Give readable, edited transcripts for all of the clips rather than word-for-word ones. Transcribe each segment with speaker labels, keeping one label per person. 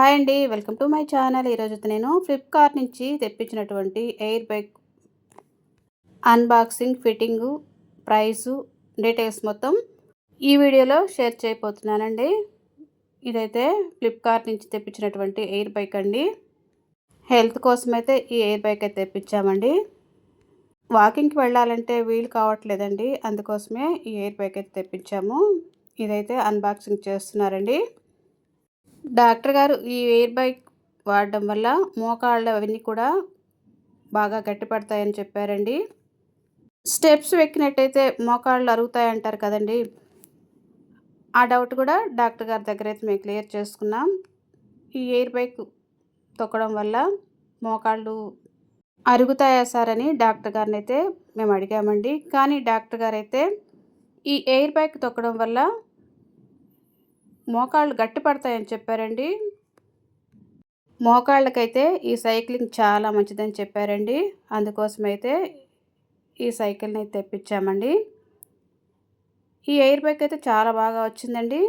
Speaker 1: Hi అండి. Welcome to my channel. ఈరోజైతే నేను ఫ్లిప్‌కార్ట్ నుంచి తెప్పించినటువంటి air bike unboxing, fitting, price, details మొత్తం ఈ వీడియోలో షేర్ చేయబోతున్నానండి. ఇదైతే ఫ్లిప్‌కార్ట్ నుంచి తెప్పించినటువంటి ఎయిర్ బైక్ అండి. హెల్త్ కోసమైతే ఈ ఎయిర్ బైక్ అయితే తెప్పించామండి. వాకింగ్‌కి వెళ్ళాలంటే వీలు కావట్లేదండి. అందుకోసమే ఈ ఎయిర్ బైక్ అయితే తెప్పించాము. ఇదైతే అన్బాక్సింగ్ చేస్తున్నారండి. డాక్టర్ గారు ఈ ఎయిర్ బైక్ వాడడం వల్ల మోకాళ్ళు అవన్నీ కూడా బాగా గట్టిపడతాయని చెప్పారండి. స్టెప్స్ ఎక్కినట్టయితే మోకాళ్ళు అరుగుతాయంటారు కదండీ! ఆ డౌట్ కూడా డాక్టర్ గారి దగ్గరైతే మేము క్లియర్ చేసుకున్నాం. ఈ ఎయిర్ బైక్ తొక్కడం వల్ల మోకాళ్ళు అరుగుతాయా సార్ అని డాక్టర్ గారినైతే మేము అడిగామండి. కానీ డాక్టర్ గారైతే ఈ ఎయిర్ బైక్ తొక్కడం వల్ల మోకాళ్ళు గట్టిపడతాయని చెప్పారండి. మోకాళ్ళకైతే ఈ సైక్లింగ్ చాలా మంచిదని చెప్పారండి. అందుకోసమైతే ఈ సైకిల్‌ని అయితే తెప్పించామండి. ఈ ఎయిర్ బైక్ అయితే చాలా బాగా వచ్చిందండి.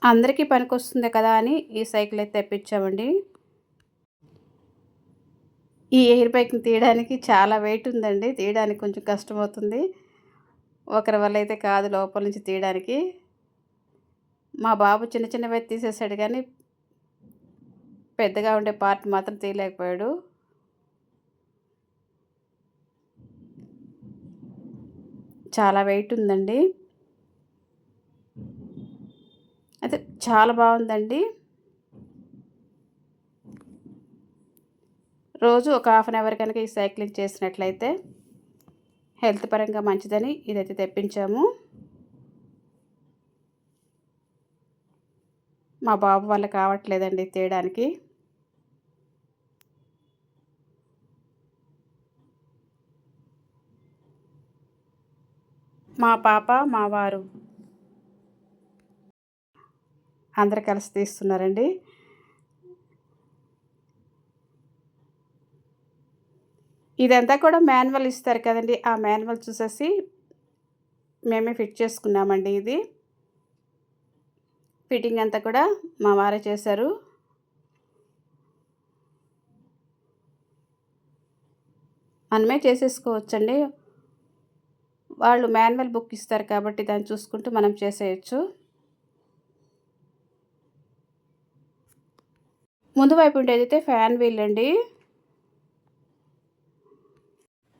Speaker 1: అందరికీ పనికొస్తుంది కదా అని ఈ సైకిల్ అయితే తెప్పించామండి. ఈ ఎయిర్ బైక్‌ని తీయడానికి చాలా వెయిట్ ఉందండి. తీయడానికి కొంచెం కష్టమవుతుంది. ఒకరి వల్ల అయితే కాదు లోపల నుంచి తీయడానికి. మా బాబు చిన్న చిన్నవే తీసేసాడు కానీ పెద్దగా ఉండే పార్ట్ మాత్రం తీయలేకపోయాడు. చాలా వెయిట్ ఉందండి. అయితే చాలా బాగుందండి. రోజు ఒక హాఫ్ అన్ అవర్ కనుక ఈ సైక్లింగ్ చేసినట్లయితే హెల్త్ పరంగా మంచిదని ఇదైతే తెప్పించాము. మా బాబు వల్ల కావట్లేదండి తీయడానికి. మా పాప, మా వారు అందరూ కలిసి తీస్తున్నారండి. ఇదంతా కూడా మాన్యువల్ ఇస్తారు కదండీ! ఆ మాన్యువల్ చూసేసి మేమే ఫిట్ చేసుకున్నామండి ఇది. ఫిట్టింగ్ అంతా కూడా మా వారే చేశారు. మనమే చేసేసుకోవచ్చండి. వాళ్ళు మాన్యువల్ బుక్ ఇస్తారు కాబట్టి దాన్ని చూసుకుంటూ మనం చేసేయొచ్చు. ముందు వైపు ఉండేదైతే ఫ్యాన్ వీల్ అండి.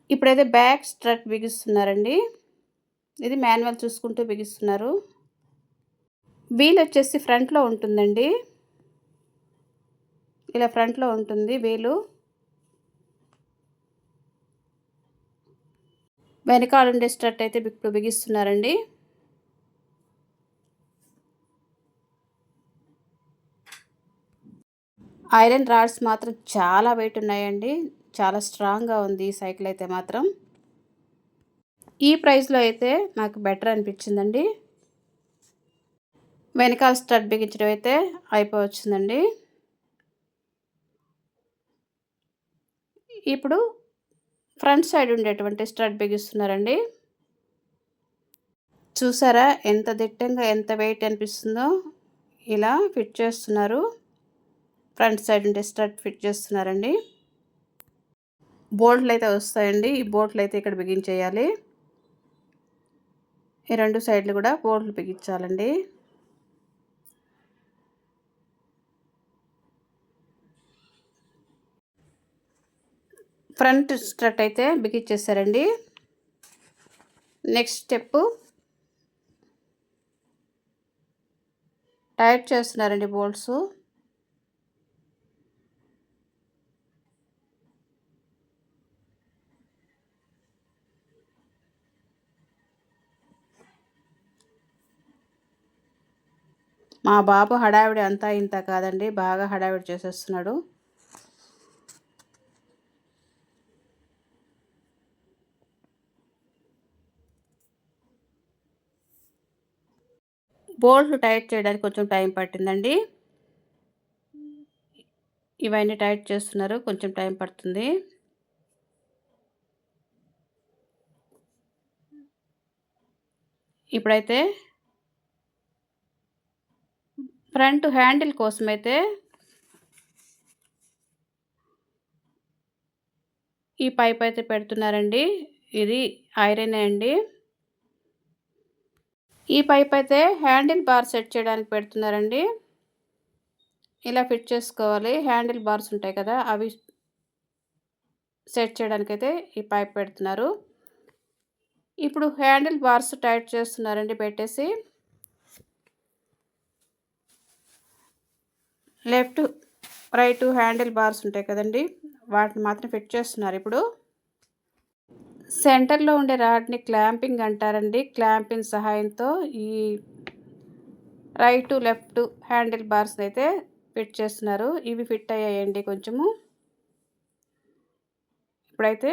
Speaker 1: ఇప్పుడైతే బ్యాక్ స్ట్రట్ బిగిస్తున్నారండి. ఇది మాన్యువల్ చూసుకుంటూ బిగిస్తున్నారు. వీల్ వచ్చేసి ఫ్రంట్‌లో ఉంటుందండి. ఇలా ఫ్రంట్‌లో ఉంటుంది వీలు. వెనకాల ఉండే స్ట్రట్ అయితే ఇప్పుడు బిగిస్తున్నారండి. ఐరన్ రాడ్స్ మాత్రం చాలా వెయిట్ ఉన్నాయండి. చాలా స్ట్రాంగ్‌గా ఉంది ఈ సైకిల్ అయితే మాత్రం. ఈ ప్రైస్‌లో అయితే నాకు బెటర్ అనిపించిందండి. వెనకాల స్ట్రట్ బిగించడం అయితే అయిపోవచ్చిందండి. ఇప్పుడు ఫ్రంట్ సైడ్ ఉండేటువంటి స్ట్రట్ బిగిస్తున్నారండి. చూసారా ఎంత దిట్టంగా ఎంత వెయిట్ అనిపిస్తుందో. ఇలా ఫిట్ చేస్తున్నారు. ఫ్రంట్ సైడ్ ఉండే స్ట్రట్ ఫిట్ చేస్తున్నారండి. బోల్ట్‌లు అయితే వస్తాయండి. ఈ బోల్ట్‌లు అయితే ఇక్కడ బిగించేయాలి. ఈ రెండు సైడ్లు కూడా బోల్ట్‌లు బిగించాలండి. ఫ్రంట్ స్ట్రట్ అయితే బిగించేసారండి. నెక్స్ట్ స్టెప్పు టైట్ చేస్తున్నారండి బోల్ట్స్. మా బాబు హడావిడి అంతా ఇంత కాదండి. బాగా హడావిడి చేసేస్తున్నాడు. బోల్ట్లు టైట్ చేయడానికి కొంచెం టైం పట్టిందండి. ఇవన్నీ టైట్ చేస్తున్నారు. కొంచెం టైం పడుతుంది. ఇప్పుడైతే ఫ్రంట్ హ్యాండిల్ కోసమైతే ఈ పైప్ అయితే పెడుతున్నారండి. ఇది ఐరనే అండి. ఈ పైప్ అయితే హ్యాండిల్ బార్ సెట్ చేయడానికి పెడుతున్నారండి. ఇలా ఫిట్ చేసుకోవాలి. హ్యాండిల్ బార్స్ ఉంటాయి కదా, అవి సెట్ చేయడానికైతే ఈ పైప్ పెడుతున్నారు. ఇప్పుడు హ్యాండిల్ బార్స్ టైట్ చేస్తున్నారండి పెట్టేసి. లెఫ్ట్ రైట్ హ్యాండిల్ బార్స్ ఉంటాయి కదండి, వాటిని మాత్రం ఫిట్ చేస్తున్నారు ఇప్పుడు. సెంటర్లో ఉండే రాడ్ని క్లాంపింగ్ అంటారండి. క్లాంపింగ్ సహాయంతో ఈ రైట్ లెఫ్ట్ హ్యాండిల్ బార్స్ అయితే ఫిట్ చేస్తున్నారు. ఇవి ఫిట్ అయ్యాయండి కొంచెము. ఇప్పుడైతే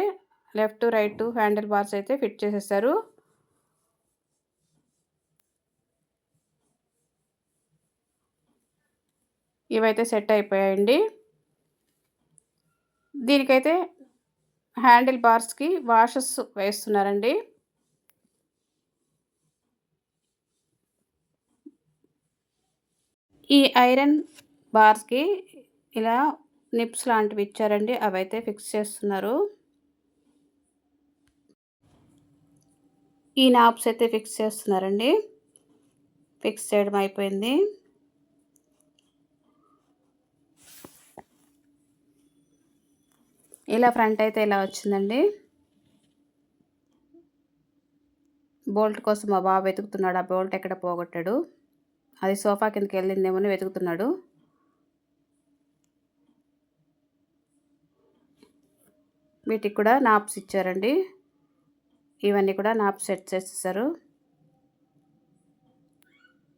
Speaker 1: లెఫ్ట్ రైట్ హ్యాండిల్ బార్స్ అయితే ఫిట్ చేసేసారు. ఇవైతే సెట్ అయిపోయాయండి. దీనికైతే హ్యాండిల్ బార్స్కి వాషెస్ వేస్తున్నారండి. ఈ ఐరన్ బార్స్కి ఇలా నిప్స్ లాంటివి ఇచ్చారండి, అవైతే ఫిక్స్ చేస్తున్నారు. ఈ నాబ్స్ అయితే ఫిక్స్ చేస్తున్నారండి. ఫిక్స్ చేయడం అయిపోయింది. ఇలా ఫ్రంట్ అయితే ఇలా వచ్చిందండి. బోల్ట్ కోసం మా బాబు వెతుకుతున్నాడు. ఆ బోల్ట్ ఎక్కడ పోగొట్టాడు. అది సోఫా కిందకి వెళ్ళిందేమో వెతుకుతున్నాడు. వీటికి కూడా నాప్స్ ఇచ్చారండి. ఇవన్నీ కూడా నాప్స్ సెట్ చేసేసారు.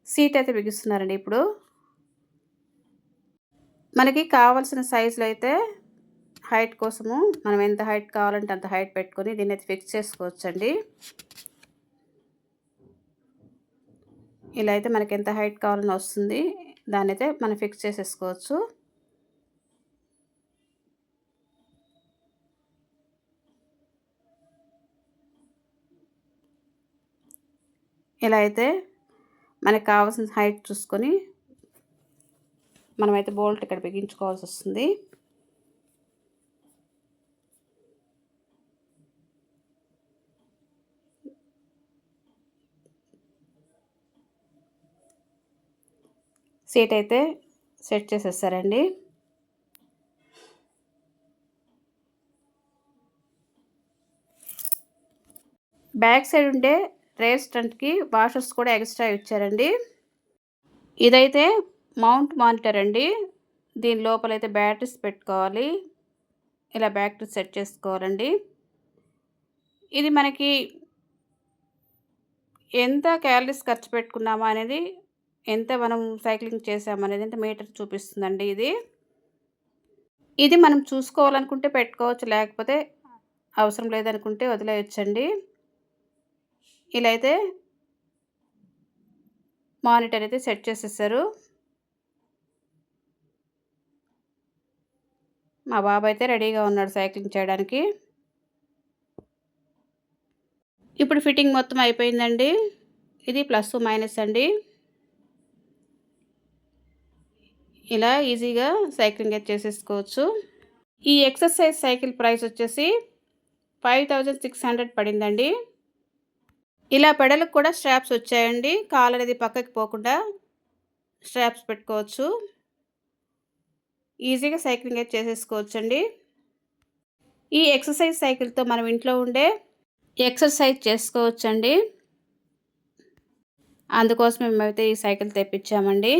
Speaker 1: సీట్ అయితే బిగిస్తున్నారండి. ఇప్పుడు మనకి కావాల్సిన సైజులో అయితే హైట్ కోసము మనం ఎంత హైట్ కావాలంటే అంత హైట్ పెట్టుకొని దీన్ని అయితే ఫిక్స్ చేసుకోవచ్చండి. ఇలా అయితే మనకి ఎంత హైట్ కావాలని వస్తుంది, దాన్ని అయితే మనం ఫిక్స్ చేసేసుకోవచ్చు. ఇలా అయితే మనకు కావాల్సిన హైట్ చూసుకొని మనమైతే బోల్ట్ ఇక్కడ బిగించుకోవాల్సి వస్తుంది. సీట్ అయితే సెట్ చేసేసారండి. బ్యాక్ సైడ్ ఉండే రేర్ స్టంట్కి వాషర్స్ కూడా ఎక్స్ట్రా ఇచ్చారండి. ఇదైతే మౌంట్ మానిటర్ అండి. దీని లోపలైతే బ్యాటరీస్ పెట్టుకోవాలి. ఇలా బ్యాటరీస్ సెట్ చేసుకోవాలండి. ఇది మనకి ఎంత క్యాలరీస్ ఖర్చు పెట్టుకున్నామా అనేది, ఎంత మనం సైక్లింగ్ చేసామనేది అంటే మీటర్ చూపిస్తుందండి. ఇది మనం చూసుకోవాలనుకుంటే పెట్టుకోవచ్చు, లేకపోతే అవసరం లేదనుకుంటే వదిలేయచ్చండి. ఇలా అయితే మానిటర్ అయితే సెట్ చేసేసారు. మా బాబు అయితే రెడీగా ఉన్నాడు సైక్లింగ్ చేయడానికి. ఇప్పుడు ఫిట్టింగ్ మొత్తం అయిపోయిందండి. ఇది ప్లస్ మైనస్ అండి. ఇలా ఈజీగా సైక్లింగ్ అయితే చేసేసుకోవచ్చు. ఈ ఎక్సర్సైజ్ సైకిల్ ప్రైస్ వచ్చేసి 5600 పడిందండి. ఇలా పెడలకు కూడా స్ట్రాప్స్ వచ్చాయండి. కాలు అనేది పక్కకి పోకుండా స్ట్రాప్స్ పెట్టుకోవచ్చు. ఈజీగా సైక్లింగ్ అయితే చేసేసుకోవచ్చండి. ఈ ఎక్సర్సైజ్ సైకిల్తో మనం ఇంట్లో ఉండే ఎక్సర్సైజ్ చేసుకోవచ్చండి. అందుకోసం మేమైతే ఈ సైకిల్ తెప్పించామండి.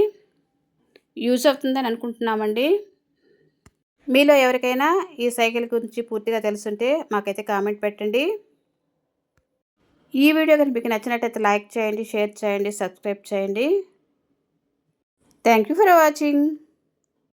Speaker 1: యూజ్ అవుతుందని అనుకుంటున్నామండి. మీలో ఎవరికైనా ఈ సైకిల్ గురించి పూర్తిగా తెలుసుంటే మాకైతే కామెంట్ పెట్టండి. ఈ వీడియో కనుక మీకు నచ్చినట్టయితే లైక్ చేయండి, షేర్ చేయండి, సబ్స్క్రైబ్ చేయండి. Thank you for watching.